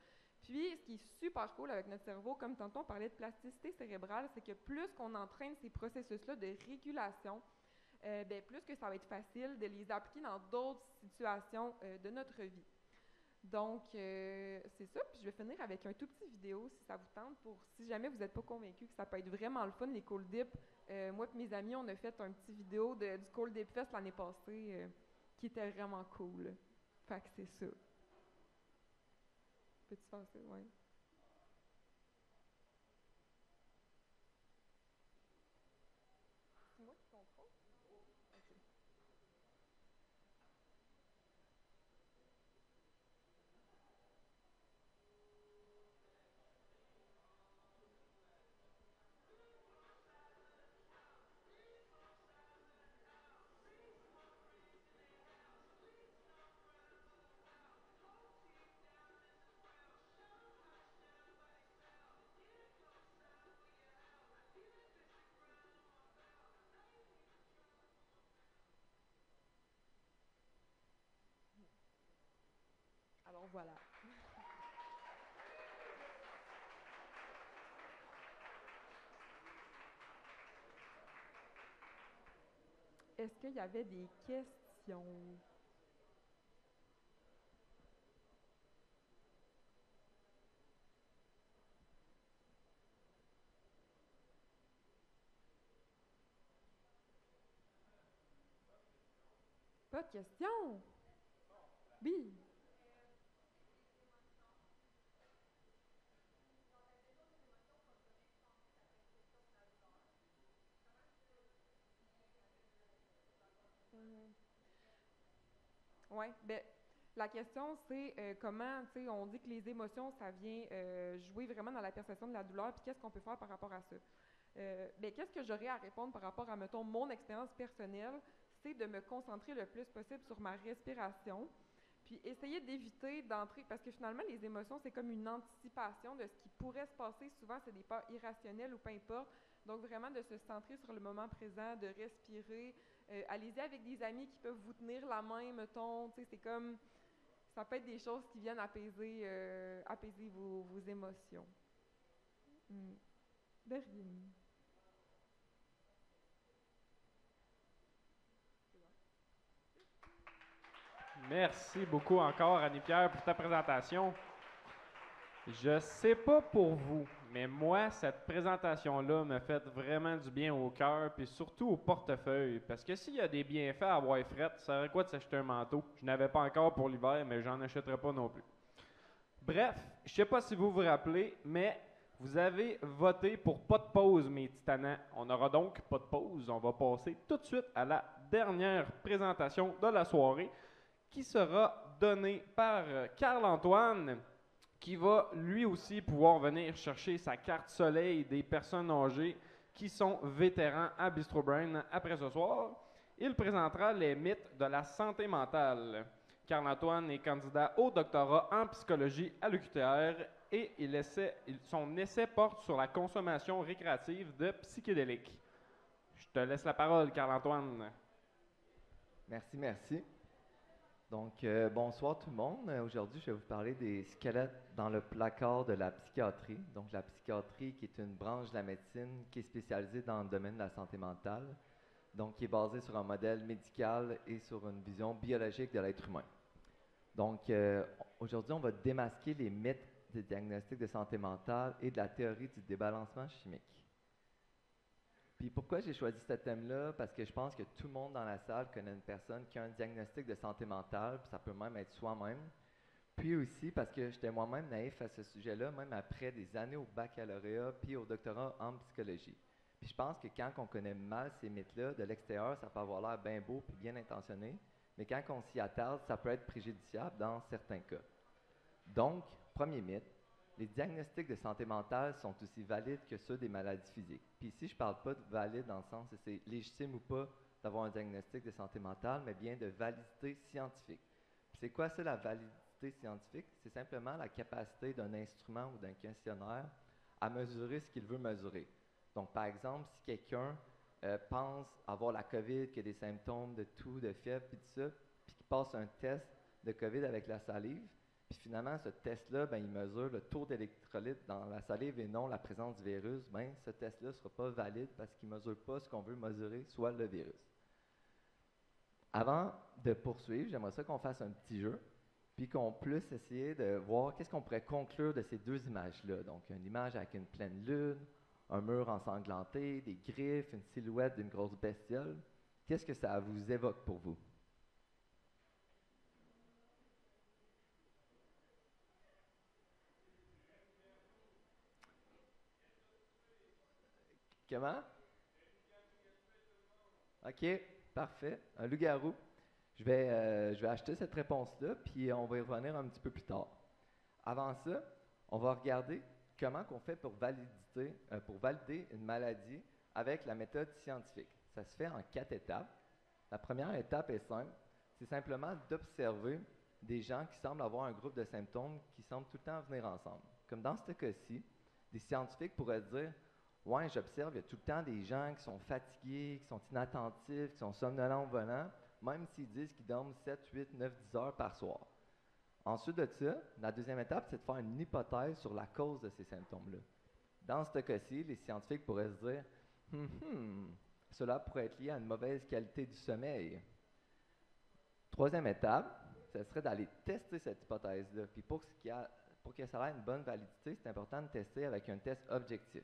Puis, ce qui est super cool avec notre cerveau, comme tantôt on parlait de plasticité cérébrale, c'est que plus qu'on entraîne ces processus-là de régulation, ben, plus que ça va être facile de les appliquer dans d'autres situations de notre vie. Donc, c'est ça. Puis je vais finir avec un tout petit vidéo, si ça vous tente, pour si jamais vous n'êtes pas convaincu que ça peut être vraiment le fun, les Cold Dip. Moi et mes amis, on a fait un petit vidéo du Cold Dip Fest l'année passée qui était vraiment cool. Fait que c'est ça. Peux-tu faire ça? Oui. C'est moi qui contrôle? OK. Alors voilà. Est-ce qu'il y avait des questions? Pas de questions? Oui. Oui, ben la question c'est comment, tu sais, on dit que les émotions, ça vient jouer vraiment dans la perception de la douleur, puis qu'est-ce qu'on peut faire par rapport à ça? Ben, qu'est-ce que j'aurais à répondre par rapport à, mettons, mon expérience personnelle, c'est de me concentrer le plus possible sur ma respiration, puis essayer d'éviter d'entrer, parce que finalement, les émotions, c'est comme une anticipation de ce qui pourrait se passer. Souvent, c'est des peurs irrationnelles ou peu importe. Donc, vraiment, de se centrer sur le moment présent, de respirer. Allez-y avec des amis qui peuvent vous tenir la main, mettons. Tu sais, c'est comme, ça peut être des choses qui viennent apaiser, apaiser vos émotions. De rien. Merci beaucoup encore, Annie-Pierre, pour ta présentation. Je sais pas pour vous, mais moi, cette présentation-là me fait vraiment du bien au cœur, puis surtout au portefeuille. Parce que s'il y a des bienfaits à avoir fret, ça serait quoi de s'acheter un manteau? Je n'avais pas encore pour l'hiver, mais j'en achèterai pas non plus. Bref, je sais pas si vous vous rappelez, mais vous avez voté pour pas de pause, mes titanans. On n'aura donc pas de pause. On va passer tout de suite à la dernière présentation de la soirée, qui sera donnée par Carl-Antoine, qui va lui aussi pouvoir venir chercher sa carte soleil des personnes âgées qui sont vétérans à Bistro Brain après ce soir. Il présentera les mythes de la santé mentale. Carl-Antoine est candidat au doctorat en psychologie à l'UQTR et son essai porte sur la consommation récréative de psychédéliques. Je te laisse la parole, Carl-Antoine. Merci, merci. Donc, bonsoir tout le monde. Aujourd'hui, je vais vous parler des squelettes dans le placard de la psychiatrie. Donc, la psychiatrie qui est une branche de la médecine qui est spécialisée dans le domaine de la santé mentale. Donc, qui est basée sur un modèle médical et sur une vision biologique de l'être humain. Donc, aujourd'hui, on va démasquer les mythes des diagnostics de santé mentale et de la théorie du débalancement chimique. Puis pourquoi j'ai choisi ce thème-là? Parce que je pense que tout le monde dans la salle connaît une personne qui a un diagnostic de santé mentale, puis ça peut même être soi-même. Puis aussi parce que j'étais moi-même naïf à ce sujet-là, même après des années au baccalauréat puis au doctorat en psychologie. Puis je pense que quand on connaît mal ces mythes-là, de l'extérieur, ça peut avoir l'air bien beau puis bien intentionné, mais quand on s'y attarde, ça peut être préjudiciable dans certains cas. Donc, premier mythe, les diagnostics de santé mentale sont aussi valides que ceux des maladies physiques. Puis ici, je ne parle pas de valide dans le sens que c'est légitime ou pas d'avoir un diagnostic de santé mentale, mais bien de validité scientifique. Puis c'est quoi ça, la validité scientifique? C'est simplement la capacité d'un instrument ou d'un questionnaire à mesurer ce qu'il veut mesurer. Donc, par exemple, si quelqu'un pense avoir la COVID, qui a des symptômes de toux, de fièvre, puis tout ça, puis qu'il passe un test de COVID avec la salive, puis finalement, ce test-là, il mesure le taux d'électrolyte dans la salive et non la présence du virus. Ce test-là ne sera pas valide parce qu'il ne mesure pas ce qu'on veut mesurer, soit le virus. Avant de poursuivre, j'aimerais ça qu'on fasse un petit jeu, puis qu'on puisse essayer de voir qu'est-ce qu'on pourrait conclure de ces deux images-là. Donc, une image avec une pleine lune, un mur ensanglanté, des griffes, une silhouette d'une grosse bestiole. Qu'est-ce que ça vous évoque pour vous? Comment? OK, parfait. Un loup-garou. Je vais acheter cette réponse-là, puis on va y revenir un petit peu plus tard. Avant ça, on va regarder comment on fait pour valider une maladie avec la méthode scientifique. Ça se fait en 4 étapes. La première étape est simple. C'est simplement d'observer des gens qui semblent avoir un groupe de symptômes qui semblent tout le temps venir ensemble. Comme dans ce cas-ci, des scientifiques pourraient dire « Ouais, j'observe, il y a tout le temps des gens qui sont fatigués, qui sont inattentifs, qui sont somnolents au volant, même s'ils disent qu'ils dorment 7, 8, 9, 10 heures par soir. » Ensuite de ça, la deuxième étape, c'est de faire une hypothèse sur la cause de ces symptômes-là. Dans ce cas-ci, les scientifiques pourraient se dire « Cela pourrait être lié à une mauvaise qualité du sommeil. » Troisième étape, ce serait d'aller tester cette hypothèse-là. Puis pour que ça ait une bonne validité, c'est important de tester avec un test objectif.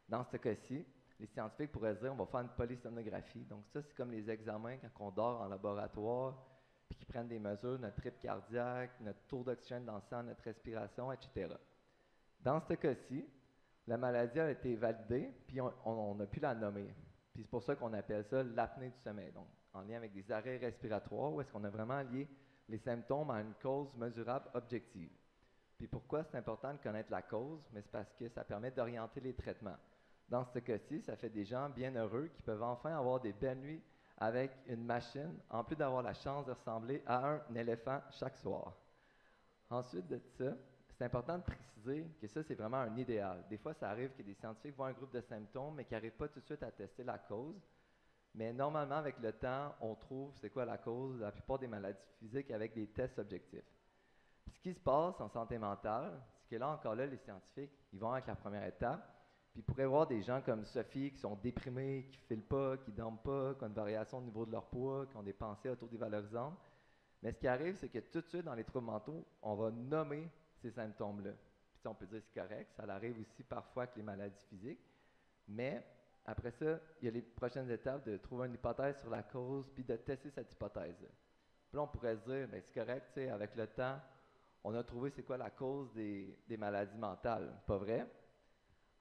Dans ce cas-ci, les scientifiques pourraient se dire on va faire une polysomnographie. Donc ça, c'est comme les examens quand on dort en laboratoire, puis qu'ils prennent des mesures, notre rythme cardiaque, notre taux d'oxygène dans le sang, notre respiration, etc. Dans ce cas-ci, la maladie a été validée, puis on a pu la nommer. Puis c'est pour ça qu'on appelle ça l'apnée du sommeil, donc en lien avec des arrêts respiratoires, où est-ce qu'on a vraiment lié les symptômes à une cause mesurable objective. Puis pourquoi c'est important de connaître la cause? Mais c'est parce que ça permet d'orienter les traitements. Dans ce cas-ci, ça fait des gens bien heureux qui peuvent enfin avoir des belles nuits avec une machine, en plus d'avoir la chance de ressembler à un éléphant chaque soir. Ensuite de ça, c'est important de préciser que ça, c'est vraiment un idéal. Des fois, ça arrive que des scientifiques voient un groupe de symptômes, mais qui n'arrivent pas tout de suite à tester la cause. Mais normalement, avec le temps, on trouve c'est quoi la cause de la plupart des maladies physiques avec des tests objectifs. Ce qui se passe en santé mentale, c'est que là, encore là, les scientifiques, ils vont avec la première étape, puis ils pourraient voir des gens comme Sophie qui sont déprimés, qui ne filent pas, qui ne dorment pas, qui ont une variation au niveau de leur poids, qui ont des pensées autodévalorisantes. Mais ce qui arrive, c'est que tout de suite, dans les troubles mentaux, on va nommer ces symptômes-là. Puis on peut dire que c'est correct, ça arrive aussi parfois avec les maladies physiques, mais après ça, il y a les prochaines étapes de trouver une hypothèse sur la cause, puis de tester cette hypothèse-là. Puis là, on pourrait se dire, bien, c'est correct, tu sais, avec le temps, on a trouvé c'est quoi la cause des maladies mentales. Pas vrai?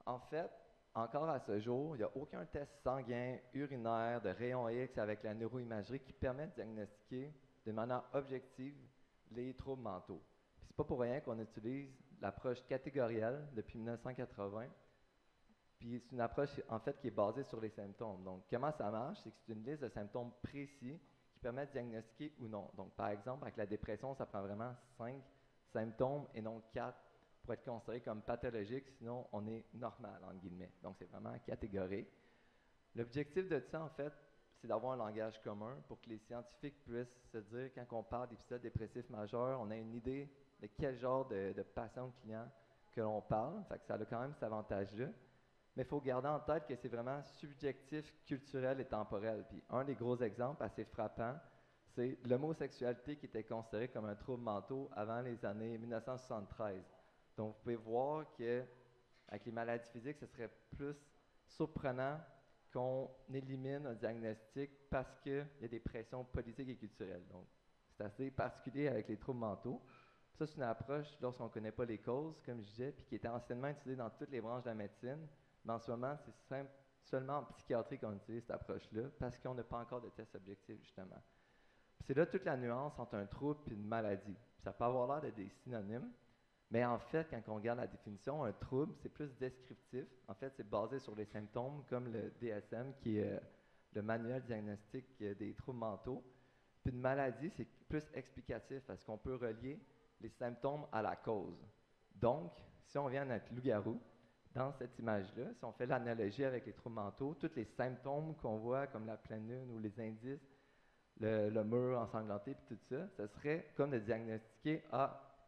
En fait, encore à ce jour, il n'y a aucun test sanguin, urinaire, de rayon X avec la neuroimagerie qui permet de diagnostiquer de manière objective les troubles mentaux. Puis c'est pas pour rien qu'on utilise l'approche catégorielle depuis 1980. Puis c'est une approche, en fait, qui est basée sur les symptômes. Donc, comment ça marche? C'est que c'est une liste de symptômes précis qui permettent de diagnostiquer ou non. Donc, par exemple, avec la dépression, ça prend vraiment 5 symptômes et non 4 pour être considéré comme pathologique, sinon on est normal, entre guillemets. Donc, c'est vraiment catégorique. L'objectif de ça, en fait, c'est d'avoir un langage commun pour que les scientifiques puissent se dire, quand on parle d'épisodes dépressifs majeurs, on a une idée de quel genre de patient ou client que l'on parle. Fait que ça a quand même cet avantage-là. Mais il faut garder en tête que c'est vraiment subjectif, culturel et temporel. Puis un des gros exemples assez frappants, c'est l'homosexualité qui était considérée comme un trouble mental avant les années 1973. Donc, vous pouvez voir qu'avec les maladies physiques, ce serait plus surprenant qu'on élimine un diagnostic parce qu'il y a des pressions politiques et culturelles. Donc, c'est assez particulier avec les troubles mentaux. Ça, c'est une approche lorsqu'on ne connaît pas les causes, comme je disais, puis qui était anciennement utilisée dans toutes les branches de la médecine. Mais en ce moment, c'est seulement en psychiatrie qu'on utilise cette approche-là parce qu'on n'a pas encore de test objectif, justement. Puis c'est là toute la nuance entre un trouble et une maladie. Ça peut avoir l'air d'être des synonymes, mais en fait, quand on regarde la définition, un trouble, c'est plus descriptif. En fait, c'est basé sur les symptômes comme le DSM, qui est le manuel diagnostique des troubles mentaux. Puis une maladie, c'est plus explicatif parce qu'on peut relier les symptômes à la cause. Donc, si on vient à notre loup-garou, dans cette image-là, si on fait l'analogie avec les troubles mentaux, tous les symptômes qu'on voit, comme la pleine lune ou les indices, le mur ensanglanté, puis tout ça, ce serait comme de diagnostiquer,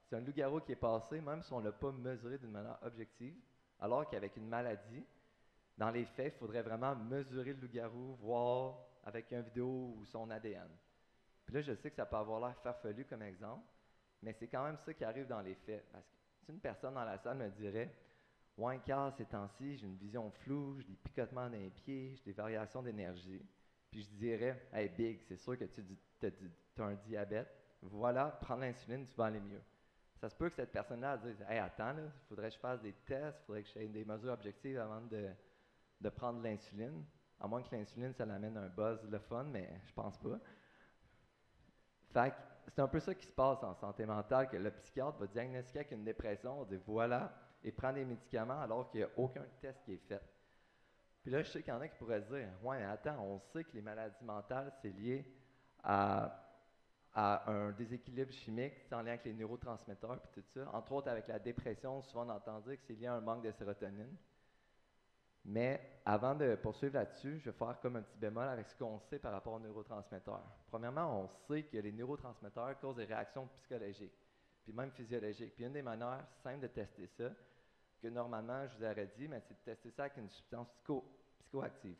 c'est un loup-garou qui est passé, même si on ne l'a pas mesuré d'une manière objective, alors qu'avec une maladie, dans les faits, il faudrait vraiment mesurer le loup-garou, voir avec une vidéo ou son ADN. Puis là, je sais que ça peut avoir l'air farfelu comme exemple, mais c'est quand même ça qui arrive dans les faits. Parce que si une personne dans la salle me dirait « Ouais, car ces temps-ci, j'ai une vision floue, j'ai des picotements dans les pieds, j'ai des variations d'énergie. » Puis je dirais « Hey Big, c'est sûr que tu as un diabète. Voilà, prends l'insuline, tu vas aller mieux. » Ça se peut que cette personne-là dise « Hey, attends, il faudrait que je fasse des tests, il faudrait que je fasse des mesures objectives avant de prendre l'insuline. » À moins que l'insuline, ça l'amène un buzz le fun, mais je pense pas. Fait que c'est un peu ça qui se passe en santé mentale, que le psychiatre va diagnostiquer avec une dépression, on dit voilà, et prend des médicaments alors qu'il n'y a aucun test qui est fait. Puis là, je sais qu'il y en a qui pourraient se dire ouais, mais attends, on sait que les maladies mentales, c'est lié à un déséquilibre chimique, en lien avec les neurotransmetteurs puis tout ça. Entre autres, avec la dépression, souvent on entend dire que c'est lié à un manque de sérotonine. Mais avant de poursuivre là-dessus, je vais faire comme un petit bémol avec ce qu'on sait par rapport aux neurotransmetteurs. Premièrement, on sait que les neurotransmetteurs causent des réactions psychologiques, puis même physiologiques. Puis une des manières simples de tester ça, que normalement je vous aurais dit, mais c'est de tester ça avec une substance psychoactive,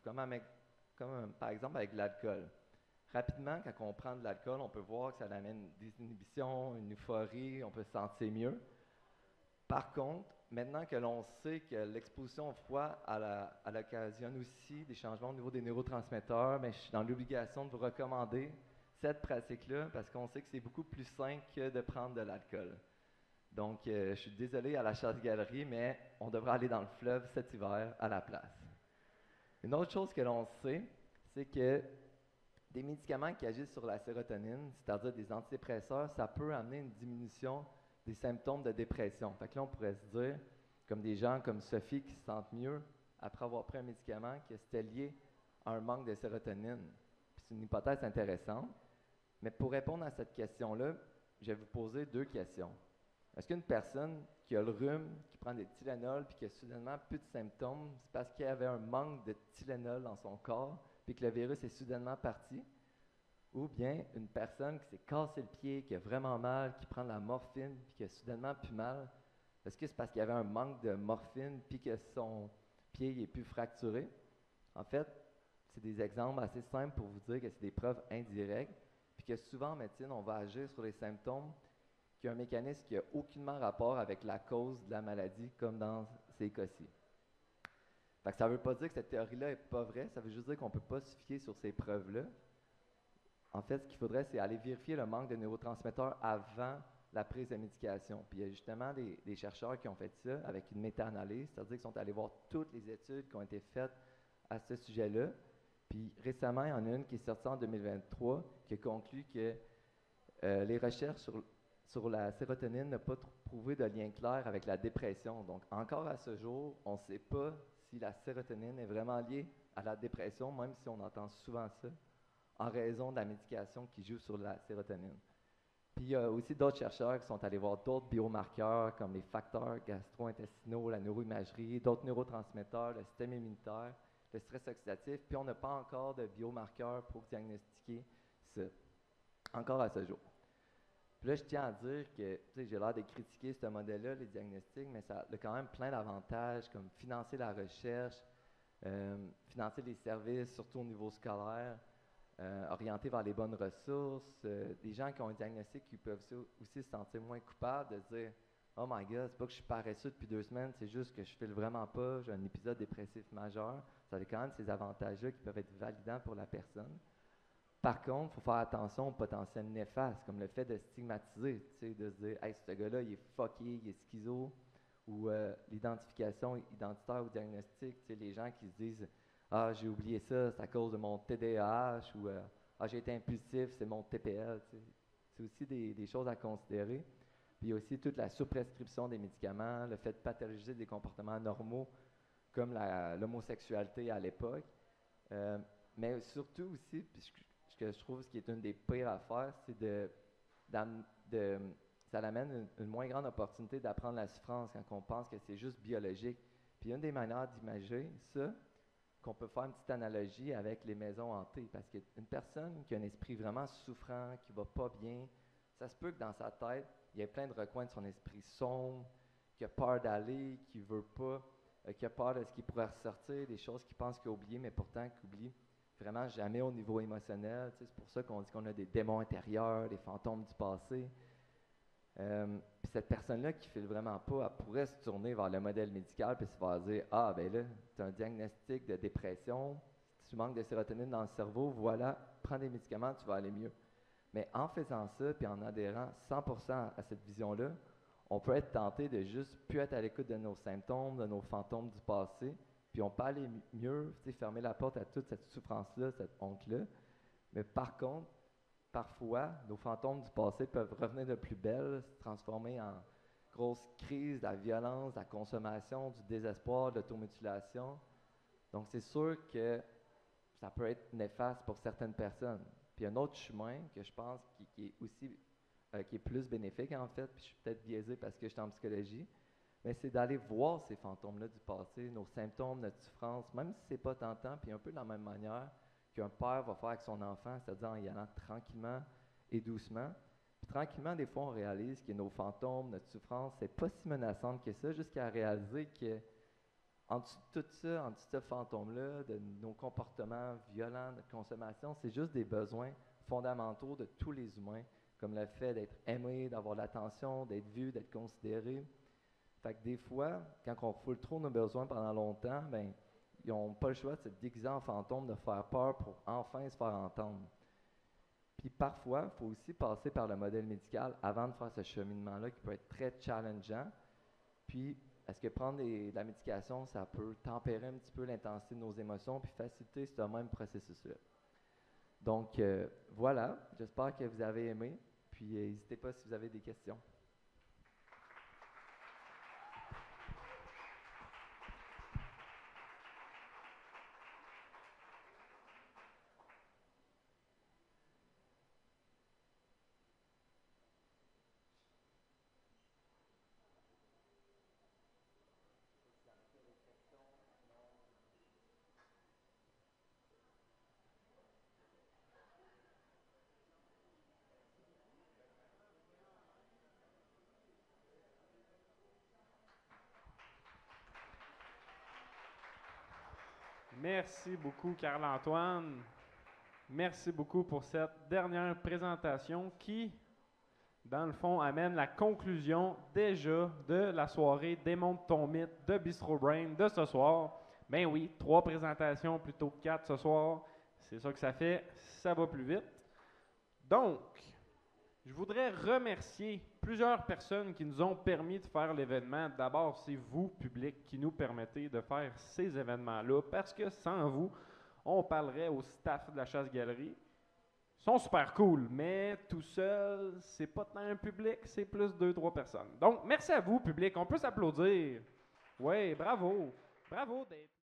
comme par exemple avec l'alcool. Rapidement, quand on prend de l'alcool, on peut voir que ça amène des inhibitions, une euphorie, on peut se sentir mieux. Par contre, maintenant que l'on sait que l'exposition au froid elle occasionne aussi des changements au niveau des neurotransmetteurs, mais je suis dans l'obligation de vous recommander cette pratique-là parce qu'on sait que c'est beaucoup plus sain que de prendre de l'alcool. Donc, je suis désolé à la chasse-galerie, mais on devrait aller dans le fleuve cet hiver à la place. Une autre chose que l'on sait, c'est que des médicaments qui agissent sur la sérotonine, c'est-à-dire des antidépresseurs, ça peut amener une diminution des symptômes de dépression. Fait que là, on pourrait se dire, comme des gens comme Sophie qui se sentent mieux après avoir pris un médicament, que c'était lié à un manque de sérotonine. Puis c'est une hypothèse intéressante. Mais pour répondre à cette question-là, je vais vous poser 2 questions. Est-ce qu'une personne qui a le rhume, qui prend des Tylenol, puis qui a soudainement plus de symptômes, c'est parce qu'il y avait un manque de Tylenol dans son corps, puis que le virus est soudainement parti? Ou bien une personne qui s'est cassé le pied, qui a vraiment mal, qui prend de la morphine, puis qui a soudainement plus mal, est-ce que c'est parce qu'il y avait un manque de morphine, puis que son pied est plus fracturé? En fait, c'est des exemples assez simples pour vous dire que c'est des preuves indirectes, puis que souvent en médecine, on va agir sur les symptômes qui ont un mécanisme qui n'a aucunement rapport avec la cause de la maladie, comme dans ces cas-ci. Fait que ça ne veut pas dire que cette théorie-là n'est pas vraie, ça veut juste dire qu'on ne peut pas se fier sur ces preuves-là. En fait, ce qu'il faudrait, c'est aller vérifier le manque de neurotransmetteurs avant la prise de médication. Puis il y a justement des chercheurs qui ont fait ça avec une méta-analyse, c'est-à-dire qu'ils sont allés voir toutes les études qui ont été faites à ce sujet-là. Puis récemment, il y en a une qui est sortie en 2023 qui a conclu que les recherches sur la sérotonine n'a pas prouvé de lien clair avec la dépression. Donc, encore à ce jour, on ne sait pas si la sérotonine est vraiment liée à la dépression, même si on entend souvent ça, en raison de la médication qui joue sur la sérotonine. Puis il y a aussi d'autres chercheurs qui sont allés voir d'autres biomarqueurs comme les facteurs gastro-intestinaux, la neuroimagerie, d'autres neurotransmetteurs, le système immunitaire, le stress oxydatif, puis on n'a pas encore de biomarqueurs pour diagnostiquer ça, encore à ce jour. Puis là, je tiens à dire que j'ai l'air de critiquer ce modèle-là, les diagnostics, mais ça a quand même plein d'avantages, comme financer la recherche, financer les services, surtout au niveau scolaire, orienter vers les bonnes ressources. Des gens qui ont un diagnostic qui peuvent aussi se sentir moins coupables de se dire « Oh my God, c'est pas que je suis paresseux depuis 2 semaines, c'est juste que je file vraiment pas, j'ai un épisode dépressif majeur. » Ça a quand même ces avantages-là qui peuvent être validants pour la personne. Par contre, il faut faire attention aux potentiels néfastes, comme le fait de stigmatiser, de se dire « Hey, ce gars-là, il est fucké, il est schizo », ou l'identification identitaire ou diagnostic, les gens qui se disent « Ah, j'ai oublié ça, c'est à cause de mon TDAH » ou « Ah, j'ai été impulsif, c'est mon TPL ». C'est aussi des choses à considérer. Puis il y a aussi toute la sous-prescription des médicaments, le fait de pathologiser des comportements normaux, comme l'homosexualité à l'époque. Mais surtout aussi, puis ce que je trouve ce qui est une des pires affaires, c'est ça amène une moins grande opportunité d'apprendre la souffrance quand on pense que c'est juste biologique. Puis une des manières d'imager ça, qu'on peut faire une petite analogie avec les maisons hantées, parce qu'une personne qui a un esprit vraiment souffrant, qui va pas bien, ça se peut que dans sa tête, il y ait plein de recoins de son esprit sombre, qui a peur d'aller, qui veut pas, qui a peur de ce qui pourrait ressortir, des choses qu'il pense qu'il a oubliées, mais pourtant qu'il oublie vraiment jamais au niveau émotionnel. C'est pour ça qu'on dit qu'on a des démons intérieurs, des fantômes du passé. Puis cette personne-là qui ne file vraiment pas, elle pourrait se tourner vers le modèle médical puis se faire dire « Ah, ben là, tu as un diagnostic de dépression, si tu manques de sérotonine dans le cerveau, voilà, prends des médicaments, tu vas aller mieux. » Mais en faisant ça puis en adhérant 100% à cette vision-là, on peut être tenté de juste plus être à l'écoute de nos symptômes, de nos fantômes du passé, puis on peut aller mieux, fermer la porte à toute cette souffrance-là, cette honte-là. Mais par contre, parfois, nos fantômes du passé peuvent revenir de plus belle, se transformer en grosses crises, de la violence, de la consommation, du désespoir, de l'automutilation. Donc, c'est sûr que ça peut être néfaste pour certaines personnes. Puis, un autre chemin que je pense qui est aussi qui est plus bénéfique, en fait, puis je suis peut-être biaisé parce que je suis en psychologie, mais c'est d'aller voir ces fantômes-là du passé, nos symptômes, notre souffrance, même si c'est pas tentant, puis un peu de la même manière qu'un père va faire avec son enfant, c'est-à-dire en y allant tranquillement et doucement. Puis tranquillement, des fois, on réalise que nos fantômes, notre souffrance, c'est pas si menaçante que ça, jusqu'à réaliser que en dessous de tout ça, en dessous de ce fantôme-là, de nos comportements violents, notre consommation, c'est juste des besoins fondamentaux de tous les humains, comme le fait d'être aimé, d'avoir l'attention, d'être vu, d'être considéré. Fait que des fois, quand on foule trop nos besoins pendant longtemps, ben ils n'ont pas le choix de se déguiser en fantôme, de faire peur pour enfin se faire entendre. Puis parfois, il faut aussi passer par le modèle médical avant de faire ce cheminement-là qui peut être très challengeant. Puis, est-ce que prendre de la médication, ça peut tempérer un petit peu l'intensité de nos émotions puis faciliter ce même processus-là? Donc, voilà, j'espère que vous avez aimé. Puis, n'hésitez pas si vous avez des questions. Merci beaucoup, Carl-Antoine. Merci beaucoup pour cette dernière présentation qui, dans le fond, amène la conclusion déjà de la soirée Démonte ton mythe de Bistro Brain de ce soir. Ben oui, 3 présentations plutôt que 4 ce soir. C'est ça que ça fait, ça va plus vite. Donc, je voudrais remercier plusieurs personnes qui nous ont permis de faire l'événement. D'abord, c'est vous, public, qui nous permettez de faire ces événements-là, parce que sans vous, on parlerait au staff de la Chasse-Galerie. sont super cool, mais tout seul, c'est pas tant un public, c'est plus 2-3 personnes. Donc, merci à vous, public. On peut s'applaudir. Oui, bravo. Bravo d'être